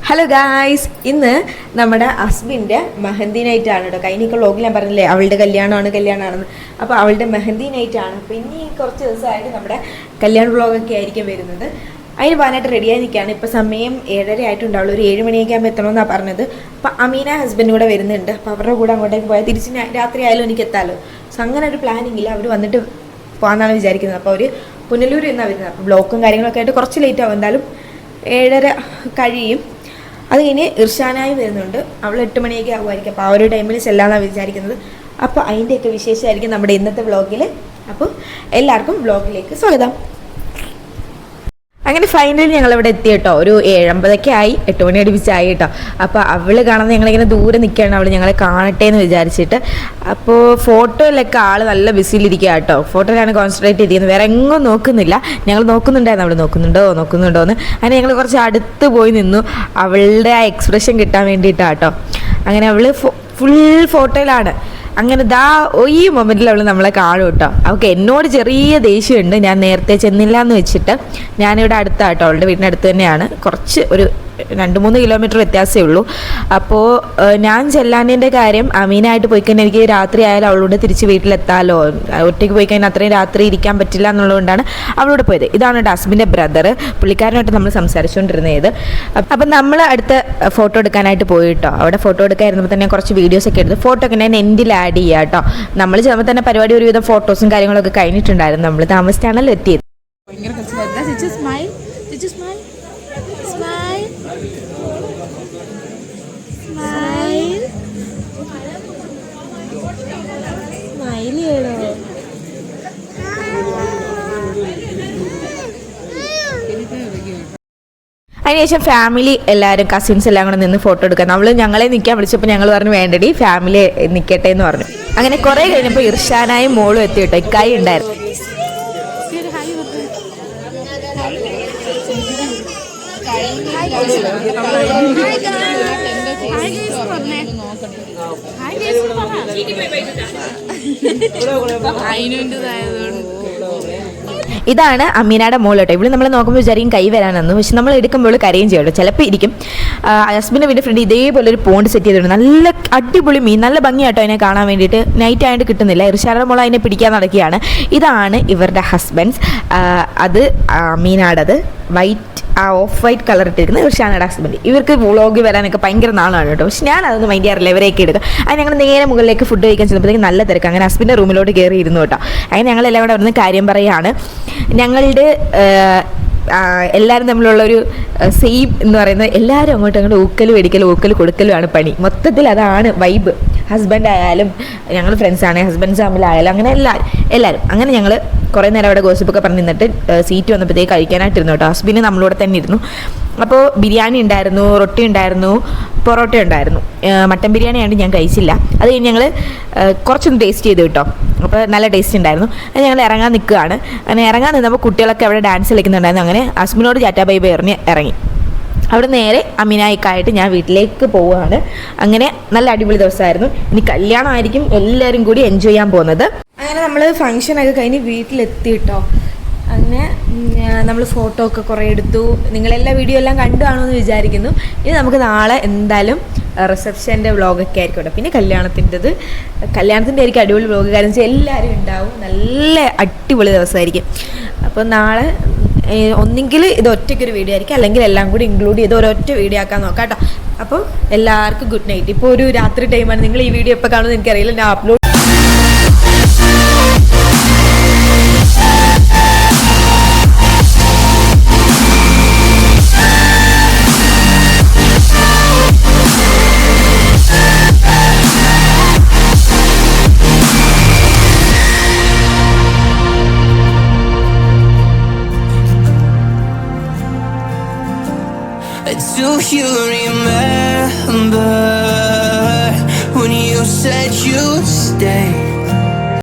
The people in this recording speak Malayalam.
ഹലോ ഗായ്സ്, ഇന്ന് നമ്മുടെ ഹസ്ബൻഡിൻ്റെ മെഹന്തി നൈറ്റ് ആണ് കേട്ടോ. കഴിഞ്ഞ വ്ളോഗിൽ ഞാൻ പറഞ്ഞില്ലേ അവളുടെ കല്യാണമാണെന്ന്. അപ്പോൾ അവളുടെ മെഹന്തി നൈറ്റ് ആണ്. അപ്പോൾ ഇനി കുറച്ച് ദിവസമായിട്ട് നമ്മുടെ കല്യാണ വ്ളോഗൊക്കെ ആയിരിക്കും വരുന്നത്. അതിന് പോകാനായിട്ട് റെഡിയായി നിൽക്കുകയാണ്. ഇപ്പോൾ സമയം 7:30 ആയിട്ടുണ്ടാവുള്ളൂ. ഒരു 7 മണിയൊക്കെ ആകുമ്പോൾ എത്തണമെന്നാണ് പറഞ്ഞത്. അപ്പോൾ അമീന ഹസ്ബൻഡ് കൂടെ വരുന്നുണ്ട്. അപ്പോൾ അവരുടെ കൂടെ അങ്ങോട്ടേക്ക് പോയാൽ തിരിച്ച് രാത്രി ആയാലും എനിക്ക് എത്താമല്ലോ. സോ അങ്ങനെ ഒരു പ്ലാനിങ്ങില്ല. അവർ വന്നിട്ട് പോകാമെന്നാണ് വിചാരിക്കുന്നത്. അപ്പോൾ അവർ പുനലൂർ എന്നാണ് വരുന്നത്. അപ്പോൾ ബ്ലോക്കും കാര്യങ്ങളൊക്കെ ആയിട്ട് കുറച്ച് ലേറ്റ് ആവും. എന്തായാലും 7:30 കഴിയും. അത് കഴിഞ്ഞ് ഇർഷാനായി വരുന്നുണ്ട്. അവൾ 8 മണിയൊക്കെ ആകുമായിരിക്കും. അപ്പോൾ ആ ഒരു ടൈമിൽ ചെല്ലാമെന്നാണ് വിചാരിക്കുന്നത്. അപ്പോൾ അതിൻ്റെയൊക്കെ വിശേഷമായിരിക്കും നമ്മുടെ ഇന്നത്തെ വ്ളോഗിൽ. അപ്പോൾ എല്ലാവർക്കും വ്ളോഗിലേക്ക് സ്വാഗതം. അങ്ങനെ ഫൈനലി ഞങ്ങളിവിടെ എത്തി കേട്ടോ. ഒരു 7:50 ആയി, 8 മണി അടുപ്പിച്ചായി കേട്ടോ. അപ്പോൾ അവൾ കാണുന്നത് ഞങ്ങളിങ്ങനെ ദൂരെ നിൽക്കുകയാണ്. അവൾ ഞങ്ങളെ കാണട്ടെ എന്ന് വിചാരിച്ചിട്ട്. അപ്പോൾ ഫോട്ടോയിലൊക്കെ ആൾ നല്ല ബിസിയിലിരിക്കുക കേട്ടോ. ഫോട്ടോയിലാണ് കോൺസെൻട്രേറ്റ് ചെയ്തിരിക്കുന്നത്, വേറെ എങ്ങും നോക്കുന്നില്ല. ഞങ്ങൾ നോക്കുന്നുണ്ടായിരുന്നു അവൾ നോക്കുന്നുണ്ടോ എന്ന്. അങ്ങനെ ഞങ്ങൾ കുറച്ച് അടുത്ത് പോയി നിന്നു, അവളുടെ ആ എക്സ്പ്രഷൻ കിട്ടാൻ വേണ്ടിയിട്ടാണ് കേട്ടോ. അങ്ങനെ അവൾ ഫുൾ ഫോട്ടോയിലാണ്. അങ്ങനെ ഈ മൊമെൻറ്റിൽ അവൾ നമ്മളെ കാണും കേട്ടോ. അവൾക്ക് എന്നോട് ചെറിയ ദേഷ്യമുണ്ട്, ഞാൻ നേരത്തെ ചെന്നില്ല എന്ന് വെച്ചിട്ട്. ഞാനിവിടെ അടുത്താട്ടോ, അവളുടെ വീടിനടുത്ത് തന്നെയാണ്. കുറച്ച് ഒരു 2-3 കിലോമീറ്റർ വ്യത്യാസമേ ഉള്ളൂ. അപ്പോൾ ഞാൻ ചെല്ലാനതിൻ്റെ കാര്യം, അമീനായിട്ട് പോയി കഴിഞ്ഞാൽ എനിക്ക് രാത്രി ആയാലും അവളോട് തിരിച്ച് വീട്ടിലെത്താമല്ലോ. ഒറ്റയ്ക്ക് പോയി കഴിഞ്ഞാൽ അത്രയും രാത്രി ഇരിക്കാൻ പറ്റില്ല എന്നുള്ളതുകൊണ്ടാണ് അവളോട് പോയത്. ഇതാണ് കേട്ടോ ഹസ്ബൻഡിൻ്റെ ബ്രദർ. പുള്ളിക്കാരനായിട്ട് നമ്മൾ സംസാരിച്ചുകൊണ്ടിരുന്നത്. അപ്പം നമ്മൾ അടുത്ത ഫോട്ടോ എടുക്കാനായിട്ട് പോയി കേട്ടോ. അവിടെ ഫോട്ടോ എടുക്കാതിരുന്നപ്പോൾ തന്നെ കുറച്ച് വീഡിയോസൊക്കെ എടുത്ത് ഫോട്ടോ ഒക്കെ ഞാൻ എൻഡിൽ ആഡ് ചെയ്യുക കേട്ടോ. നമ്മൾ ചെന്നപ്പോൾ തന്നെ പരിപാടി ഒരുവിധം ഫോട്ടോസും കാര്യങ്ങളൊക്കെ കഴിഞ്ഞിട്ടുണ്ടായിരുന്നു. നമ്മൾ താമസിച്ചാണല്ലോ എത്തിയത്. അതിനുശേഷം ഫാമിലി എല്ലാവരും കസിൻസ് എല്ലാം കൂടെ നിന്ന് ഫോട്ടോ എടുക്കാൻ ഞങ്ങളെ നിൽക്കാൻ വിളിച്ചപ്പോൾ ഞങ്ങൾ പറഞ്ഞു വേണ്ടടി ഫാമിലി നിൽക്കട്ടെ എന്ന് പറഞ്ഞു. അങ്ങനെ കുറേ കഴിഞ്ഞപ്പോൾ ഇർഷാനായും മോളും എത്തി കേട്ടോ. ഇക്കായി ഉണ്ടായിരുന്നു. ഇതാണ് അമീനയുടെ മോൾ കേട്ടോ. ഇവിടെ നമ്മൾ നോക്കുമ്പോൾ വിചാരിക്കും കൈ വരാനെന്ന്, പക്ഷെ നമ്മൾ എടുക്കുമ്പോൾ കരയും ചെയ്യട്ടോ. ചിലപ്പോൾ ഇരിക്കും. ഹസ്ബൻഡ് വീട്ടിൽ ഫ്രണ്ട് ഇതേപോലെ ഒരു പോണ്ട് സെറ്റ് ചെയ്തിട്ടുണ്ട്. നല്ല അടിപൊളി മീൻ, നല്ല ഭംഗിയാട്ടോ അതിനെ കാണാൻ വേണ്ടിയിട്ട്. നൈറ്റ് ആയിട്ട് കിട്ടുന്നില്ല. ഇർഷാരുടെ മോൾ അതിനെ പിടിക്കാൻ നടക്കുകയാണ്. ഇതാണ് ഇവരുടെ ഹസ്ബൻഡ്സ്. അത് അമീനാടത് വൈറ്റ്, ആ ഓഫ് വൈറ്റ് കളർ ഇട്ടിരിക്കുന്നത് ഇർഷാനയുടെ ഹസ്ബൻഡ്. ഇവർക്ക് വ്ളോഗ് വരാനൊക്കെ ഭയങ്കര നാളാണ് കേട്ടോ. പക്ഷെ ഞാൻ അതൊന്നും മൈൻഡ് ചെയ്യാറില്ല. ഇവരെയൊക്കെ എടുക്കുക. അത് ഞങ്ങൾ നേരെ മുകളിലേക്ക് ഫുഡ് കഴിക്കാൻ ചെന്നപ്പോഴത്തേക്ക് നല്ല തിരക്ക്. അങ്ങനെ ഹസ്ബൻഡിൻ്റെ റൂമിലോട്ട് കയറി ഇരുന്നു കേട്ടോ. അങ്ങനെ ഞങ്ങളെല്ലാം കൂടെ വരുന്ന കാര്യം പറയുകയാണ്. ഞങ്ങളുടെ എല്ലാവരും തമ്മിലുള്ളൊരു സെയിം എന്ന് പറയുന്നത്, എല്ലാവരും അങ്ങോട്ടും ഊക്കൽ കൊടുക്കലുമാണ് പണി. മൊത്തത്തിൽ അതാണ് വൈബ്. ഹസ്ബൻഡ് ആയാലും ഞങ്ങൾ ഫ്രണ്ട്സാണ്, ഹസ്ബൻഡ്സ് തമ്മിലായാലും അങ്ങനെ എല്ലാവരും അങ്ങനെ ഞങ്ങൾ കുറേ നേരം അവിടെ ഗോസിപ്പൊക്കെ പറഞ്ഞ് നിന്നിട്ട് സീറ്റ് വന്നപ്പോഴത്തേക്ക് കഴിക്കാനായിട്ടിരുന്നു കേട്ടോ. ഹസ്ബൻഡ് നമ്മളോട് തന്നെ ഇരുന്നു. അപ്പോൾ ബിരിയാണി ഉണ്ടായിരുന്നു, റൊട്ടി ഉണ്ടായിരുന്നു, പൊറോട്ട ഉണ്ടായിരുന്നു. മട്ടൻ ബിരിയാണിയാണ് ഞാൻ കഴിച്ചില്ല. അത് കഴിഞ്ഞ് ഞങ്ങൾ കുറച്ചൊന്ന് ടേസ്റ്റ് ചെയ്ത് കേട്ടോ. അപ്പോൾ നല്ല ടേസ്റ്റ് ഉണ്ടായിരുന്നു. അത് ഞങ്ങൾ ഇറങ്ങാൻ നിൽക്കുകയാണ്. അങ്ങനെ ഇറങ്ങാൻ നിന്നപ്പോൾ കുട്ടികളൊക്കെ അവിടെ ഡാൻസ് കളിക്കുന്നുണ്ടായിരുന്നു. അങ്ങനെ ഹസ്ബൻഡിനോട് ടാറ്റാ ബൈ ബൈ പറഞ്ഞ് ഇറങ്ങി. അവിടെ നേരെ അമീനായിക്കായിട്ട് ഞാൻ വീട്ടിലേക്ക് പോവുകയാണ്. അങ്ങനെ നല്ല അടിപൊളി ദിവസമായിരുന്നു. ഇനി കല്യാണമായിരിക്കും എല്ലാവരും കൂടി എൻജോയ് ചെയ്യാൻ പോകുന്നത്. അങ്ങനെ നമ്മൾ ഫംഗ്ഷനൊക്കെ കഴിഞ്ഞ് വീട്ടിലെത്തി കേട്ടോ. അങ്ങനെ നമ്മൾ ഫോട്ടോ ഒക്കെ കുറേ എടുത്തു. നിങ്ങളെല്ലാ വീഡിയോ എല്ലാം കണ്ടു കാണുമെന്ന് വിചാരിക്കുന്നു. ഇനി നമുക്ക് നാളെ എന്തായാലും റിസപ്ഷൻ്റെ വ്ളോഗൊക്കെ ആയിരിക്കും കേട്ടോ. പിന്നെ കല്യാണത്തിൻ്റെ ആയിരിക്കും അടിപൊളി വ്ളോഗ്. കാരണം വെച്ചാൽ എല്ലാവരും ഉണ്ടാവും. നല്ല അടിപൊളി ദിവസമായിരിക്കും. അപ്പോൾ നാളെ ഒന്നെങ്കിൽ ഇത് ഒറ്റയ്ക്കൊരു വീഡിയോ ആയിരിക്കും, അല്ലെങ്കിൽ എല്ലാം കൂടി ഇൻക്ലൂഡ് ചെയ്ത് ഒരൊറ്റ വീഡിയോ ആക്കാൻ നോക്കാം കേട്ടോ. അപ്പോൾ എല്ലാവർക്കും ഗുഡ് നൈറ്റ്. ഇപ്പോൾ ഒരു രാത്രി ടൈമാണ്. നിങ്ങൾ ഈ വീഡിയോ എപ്പോൾ കാണുമെന്ന് എനിക്കറിയില്ല. ഞാൻ upload Do you remember when you said you'd stay?